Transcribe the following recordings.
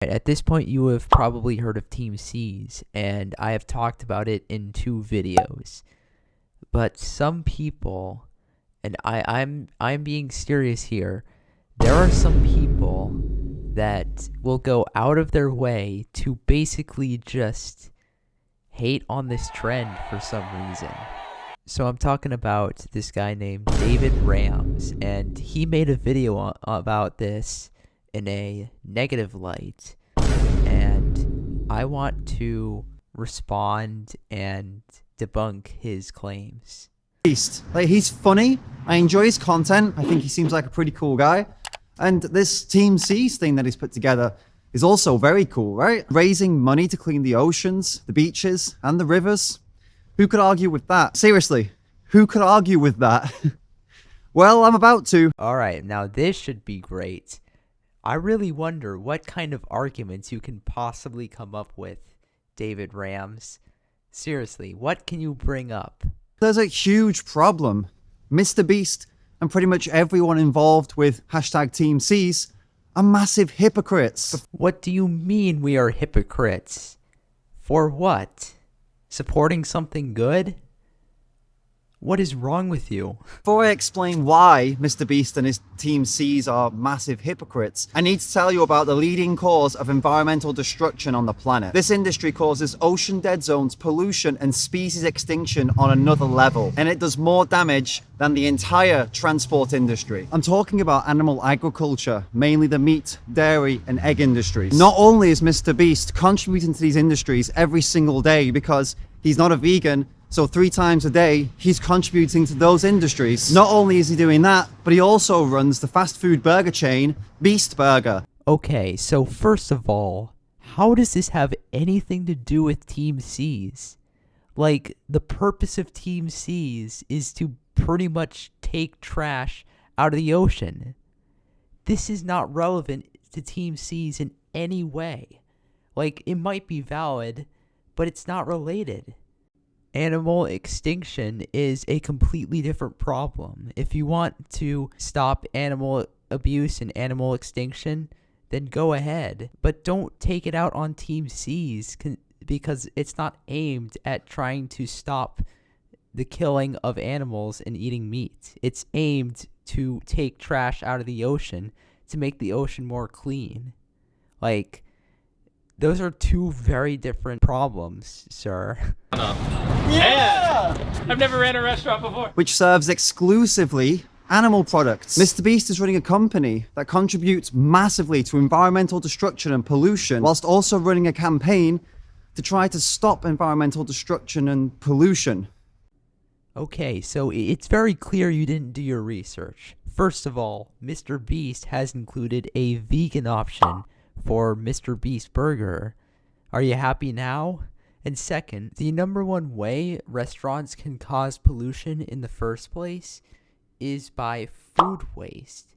At this point, you have probably heard of Team C's, and I have talked about it in 2 videos. But some people, and I'm being serious here, there are some people that will go out of their way to basically just hate on this trend for some reason. So I'm talking about this guy named David Rams, and he made a video about this in a negative light, and I want to respond and debunk his claims. Like, he's funny. I enjoy his content. I think he seems like a pretty cool guy. And this Team C's thing that he's put together is also very cool, right? Raising money to clean the oceans, the beaches, and the rivers. Who could argue with that? Seriously, who could argue with that? Well, I'm about to. Alright, now this should be great. I really wonder what kind of arguments you can possibly come up with, David Rams. Seriously, what can you bring up? There's a huge problem. Mr. Beast and pretty much everyone involved with hashtag Team C's are massive hypocrites. What do you mean we are hypocrites? For what? Supporting something good? What is wrong with you? Before I explain why Mr. Beast and his Team C's are massive hypocrites, I need to tell you about the leading cause of environmental destruction on the planet. This industry causes ocean dead zones, pollution, and species extinction on another level, and it does more damage than the entire transport industry. I'm talking about animal agriculture, mainly the meat, dairy, and egg industries. Not only is Mr. Beast contributing to these industries every single day because he's not a vegan, so 3 times a day, he's contributing to those industries. Not only is he doing that, but he also runs the fast food burger chain, Beast Burger. Okay, so first of all, how does this have anything to do with Team C's? Like, the purpose of Team C's is to pretty much take trash out of the ocean. This is not relevant to Team C's in any way. Like, it might be valid, but it's not related. Animal extinction is a completely different problem. If you want to stop animal abuse and animal extinction, then go ahead. But don't take it out on Team C's because it's not aimed at trying to stop the killing of animals and eating meat. It's aimed to take trash out of the ocean to make the ocean more clean. Like, those are 2 very different problems, sir. Yeah! I've never ran a restaurant before. Which serves exclusively animal products. Mr. Beast is running a company that contributes massively to environmental destruction and pollution, whilst also running a campaign to try to stop environmental destruction and pollution. Okay, so it's very clear you didn't do your research. First of all, Mr. Beast has included a vegan option for Mr. Beast Burger. Are you happy now? And second, the number 1 way restaurants can cause pollution in the first place is by food waste.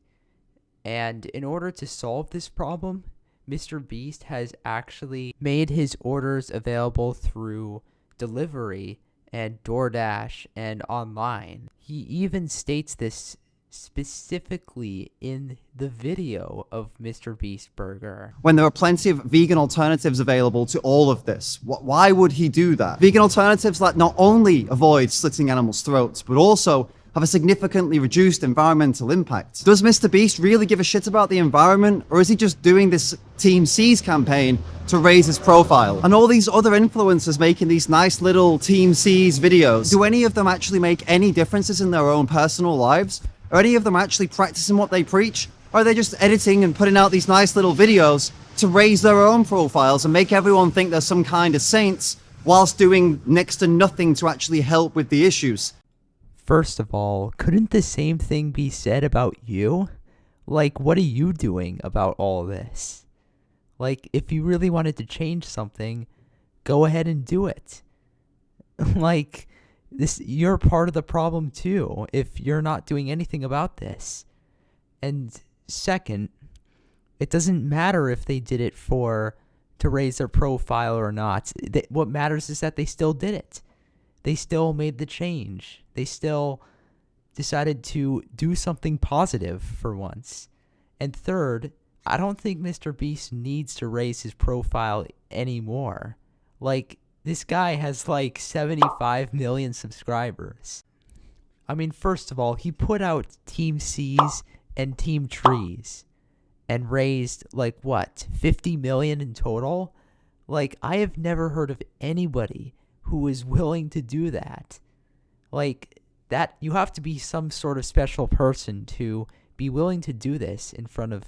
And in order to solve this problem, Mr. Beast has actually made his orders available through delivery and DoorDash and online. He even states this specifically in the video of Mr. Beast Burger. When there are plenty of vegan alternatives available to all of this, why would he do that? Vegan alternatives that not only avoid slitting animals' throats, but also have a significantly reduced environmental impact. Does Mr. Beast really give a shit about the environment, or is he just doing this Team C's campaign to raise his profile? And all these other influencers making these nice little Team C's videos, do any of them actually make any differences in their own personal lives? Are any of them actually practicing what they preach? Or are they just editing and putting out these nice little videos to raise their own profiles and make everyone think they're some kind of saints whilst doing next to nothing to actually help with the issues? First of all, couldn't the same thing be said about you? Like, what are you doing about all this? Like, if you really wanted to change something, go ahead and do it. Like, you're part of the problem too, if you're not doing anything about this. And second, it doesn't matter if they did it to raise their profile or not. What matters is that they still did it. They still made the change. They still decided to do something positive for once. And third, I don't think Mr. Beast needs to raise his profile anymore. Like, this guy has like 75 million subscribers. I mean, first of all, he put out Team C's and Team Trees and raised like what, 50 million in total? Like, I have never heard of anybody who is willing to do that. Like, that, you have to be some sort of special person to be willing to do this in front of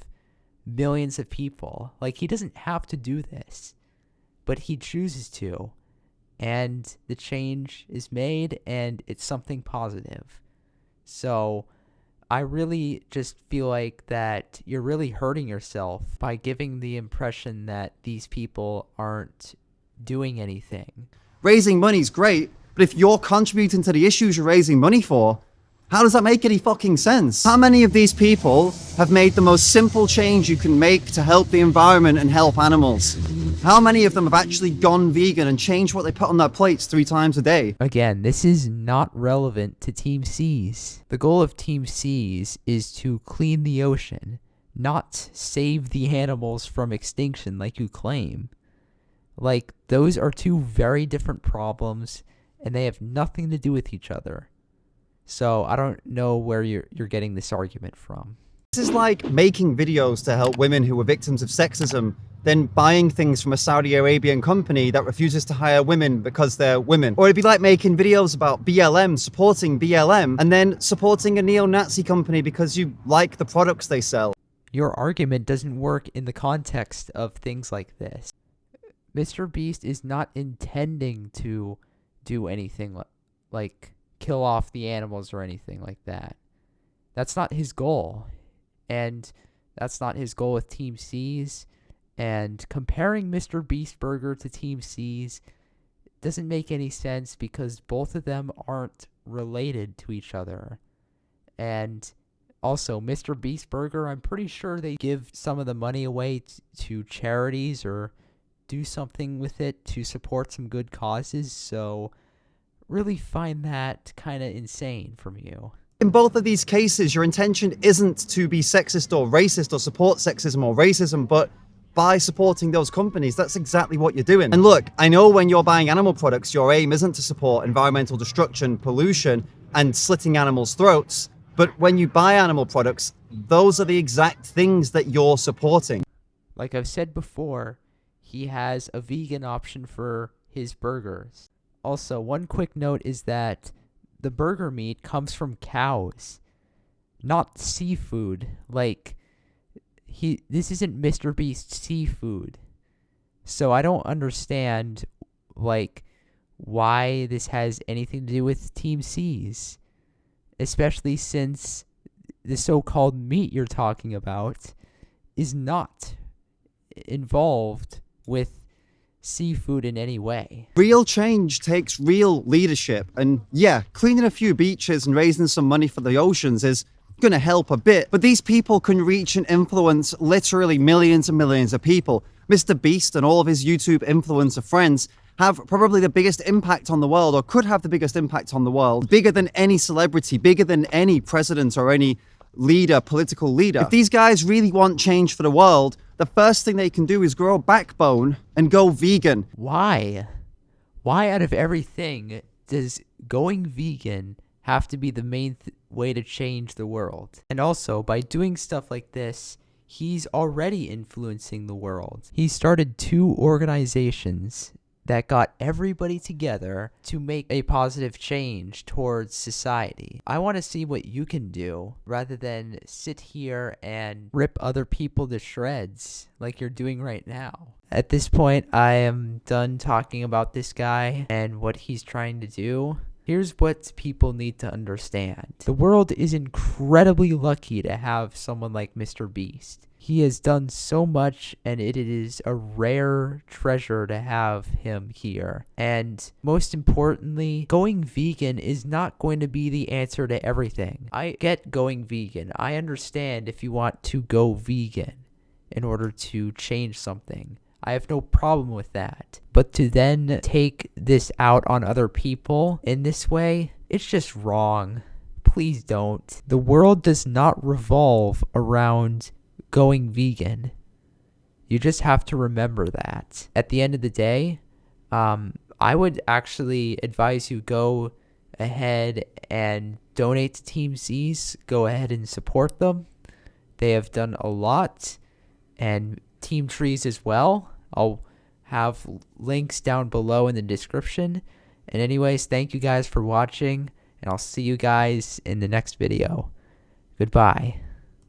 millions of people. Like, he doesn't have to do this, but he chooses to, and the change is made, and it's something positive. So I really just feel like that you're really hurting yourself by giving the impression that these people aren't doing anything. Raising money's great, but if you're contributing to the issues you're raising money for, how does that make any fucking sense? How many of these people have made the most simple change you can make to help the environment and help animals? How many of them have actually gone vegan and changed what they put on their plates 3 times a day? Again, this is not relevant to Team C's. The goal of Team C's is to clean the ocean, not save the animals from extinction like you claim. Like, those are two very different problems, and they have nothing to do with each other. So I don't know where you're getting this argument from. This is like making videos to help women who are victims of sexism, then buying things from a Saudi Arabian company that refuses to hire women because they're women. Or it'd be like making videos about BLM, supporting BLM, and then supporting a neo-Nazi company because you like the products they sell. Your argument doesn't work in the context of things like this. Mr. Beast is not intending to do anything like kill off the animals or anything like that. That's not his goal. And that's not his goal with Team C's. And comparing Mr. Beast Burger to Team C's doesn't make any sense because both of them aren't related to each other. And also, Mr. Beast Burger, I'm pretty sure they give some of the money away to charities or do something with it to support some good causes. So really find that kind of insane from you. In both of these cases, your intention isn't to be sexist or racist or support sexism or racism, but by supporting those companies, that's exactly what you're doing. And look, I know when you're buying animal products, your aim isn't to support environmental destruction, pollution, and slitting animals' throats, but when you buy animal products, those are the exact things that you're supporting. Like I've said before, he has a vegan option for his burgers. Also, one quick note is that the burger meat comes from cows, not seafood. Like, this isn't Mr. Beast's seafood. So I don't understand, like, why this has anything to do with Team C's. Especially since the so-called meat you're talking about is not involved with seafood in any way. Real change takes real leadership, and yeah, cleaning a few beaches and raising some money for the oceans is gonna help a bit, but these people can reach and influence literally millions and millions of people. Mr. Beast and all of his YouTube influencer friends have probably the biggest impact on the world, or could have the biggest impact on the world, bigger than any celebrity, bigger than any president or any leader, political leader. If these guys really want change for the world, the first thing they can do is grow a backbone and go vegan. Why? Why out of everything does going vegan have to be the main way to change the world? And also, by doing stuff like this, he's already influencing the world. He started 2 organizations that got everybody together to make a positive change towards society. I want to see what you can do rather than sit here and rip other people to shreds like you're doing right now. At this point, I am done talking about this guy and what he's trying to do. Here's what people need to understand. The world is incredibly lucky to have someone like Mr. Beast. He has done so much, and it is a rare treasure to have him here. And most importantly, going vegan is not going to be the answer to everything. I get going vegan. I understand if you want to go vegan in order to change something. I have no problem with that. But to then take this out on other people in this way, it's just wrong. Please don't. The world does not revolve around going vegan. You just have to remember that. At the end of the day, I would actually advise you go ahead and donate to Team C's. Go ahead and support them. They have done a lot. And Team Trees as well. I'll have links down below in the description. And anyways, thank you guys for watching, and I'll see you guys in the next video. Goodbye.